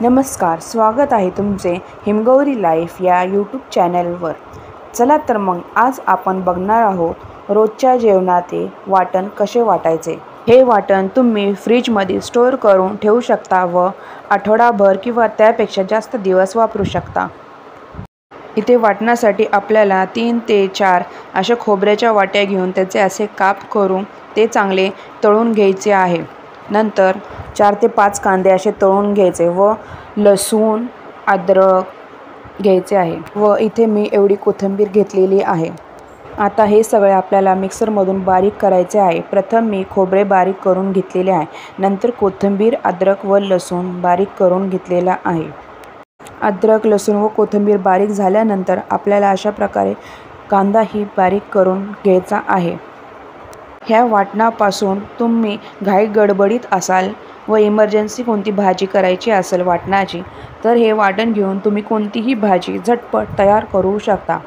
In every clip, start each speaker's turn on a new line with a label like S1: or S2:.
S1: नमस्कार, स्वागत आहे तुमचे हिमगौरी लाईफ या यूट्यूब चॅनलवर। चला तर मग आज आपण बघणार आहोत रोजच्या जेवणाचे वाटण कसे वाटायचे। हे वाटण तुम्ही फ्रीजमध्ये स्टोअर करून ठेवू शकता व आठवडाभर किंवा त्यापेक्षा जास्त दिवस वापरू शकता। इथे वाटण्यासाठी आपल्याला 3 ते 4 अशा खोबऱ्याच्या वाट्या घेऊन त्याचे असे काप करून ते चांगले तळून घ्यायचे आहे। नंतर 4 ते 5 कांदे असे तळून घ्यायचे व लसूण अद्रक घ्यायचे आहे व इथे मी एवढी कोथिंबीर घेतलेली आहे। आता हे सगळे आपल्याला मिक्सरमधून बारीक करायचे आहे। प्रथम मी खोबरे बारीक करून घेतलेले आहे, नंतर कोथिंबीर अद्रक व लसूण बारीक करून घेतलेला आहे। अद्रक लसूण व कोथिंबीर बारीक झाल्यानंतर आपल्याला अशा प्रकारे कांदाही बारीक करून घ्यायचा आहे। ह्या वाटणापासून तुम्ही घाई गडबडीत असाल व इमर्जन्सी कोणती भाजी करायची असेल वाटणाची, तर हे वाटण घेऊन तुम्ही कोणतीही भाजी झटपट तयार करू शकता।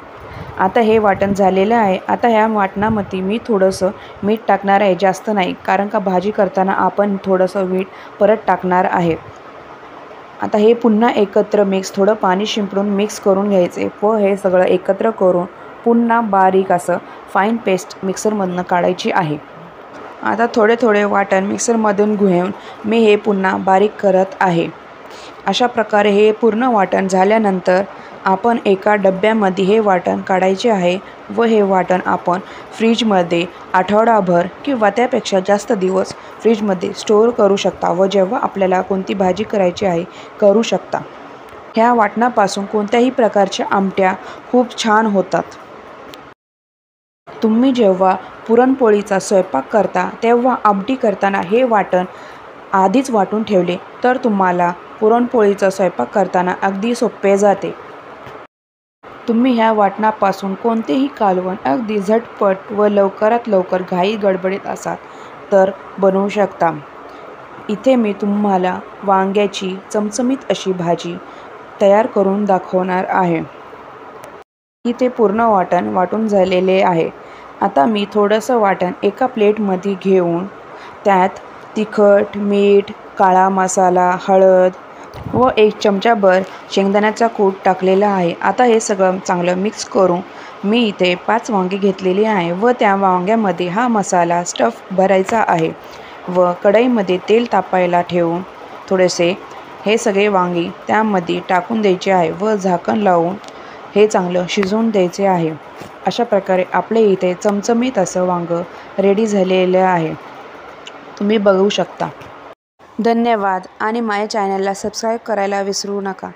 S1: आता हे वाटण झालेलं आहे। आता ह्या वाटणामध्ये मी थोडंसं मीठ टाकणार आहे, जास्त नाही, कारण का भाजी करताना आपण थोडंसं मीठ परत टाकणार आहे। आता हे पुन्हा एकत्र थोडं पाणी शिंपडून मिक्स करून घ्यायचे व हे सगळं एकत्र करून पुन्हा बारीक असं फाईन पेस्ट मिक्सरमधून काढायची आहे। आता थोडे थोडे वाटण मिक्सरमधून घेऊन मी हे पुन्हा बारीक करत आहे। अशा प्रकारे हे पूर्ण वाटण झाल्यानंतर आपण एका डब्यामध्ये हे वाटण काढायचे आहे व हे वाटण आपण फ्रीजमध्ये आठवडाभर किंवा त्यापेक्षा जास्त दिवस फ्रीजमध्ये स्टोअर करू शकता व जेव्हा आपल्याला कोणती भाजी करायची आहे करू शकता। ह्या वाटणापासून कोणत्याही प्रकारच्या आमट्या खूप छान होतात। तुम्ही जेव्हा पुरणपोळीचा स्वयंपाक करता तेव्हा आमटी करताना हे वाटण आधीच वाटून ठेवले तर तुम्हाला पुरणपोळीचा स्वयंपाक करताना अगदी सोपे जाते। तुम्ही ह्या वाटणापासून कोणतेही कालवण अगदी झटपट व लवकरात लवकर घाई गडबडीत असाल तर बनवू शकता। इथे मी तुम्हाला वांग्याची चमचमीत अशी भाजी तयार करून दाखवणार आहे। इथे पूर्ण वाटण वाटून झालेले आहे। आता मी थोडंसं वाटण एका प्लेटमध्ये घेऊन त्यात तिखट, मीठ, काळा मसाला, हळद व 1 चमचाभर शेंगदाण्याचा कूट टाकलेला आहे। आता हे सगळं चांगलं मिक्स करून मी इथे 5 वांगी घेतलेली आहे व त्या वांग्यामध्ये हा मसाला स्टफ भरायचा आहे व कढईमध्ये तेल तापायला ठेवून थोडेसे हे सगळे वांगी त्यामध्ये टाकून द्यायचे आहे व झाकण लावून हे चांगलं शिजवून द्यायचे आहे। अशा प्रकारे आपले इथे चमचमीत असं वांगं रेडी झालेलं आहे, तुम्ही बघू शकता। धन्यवाद आणि माझ्या चॅनलला सबस्क्राईब करायला विसरू नका।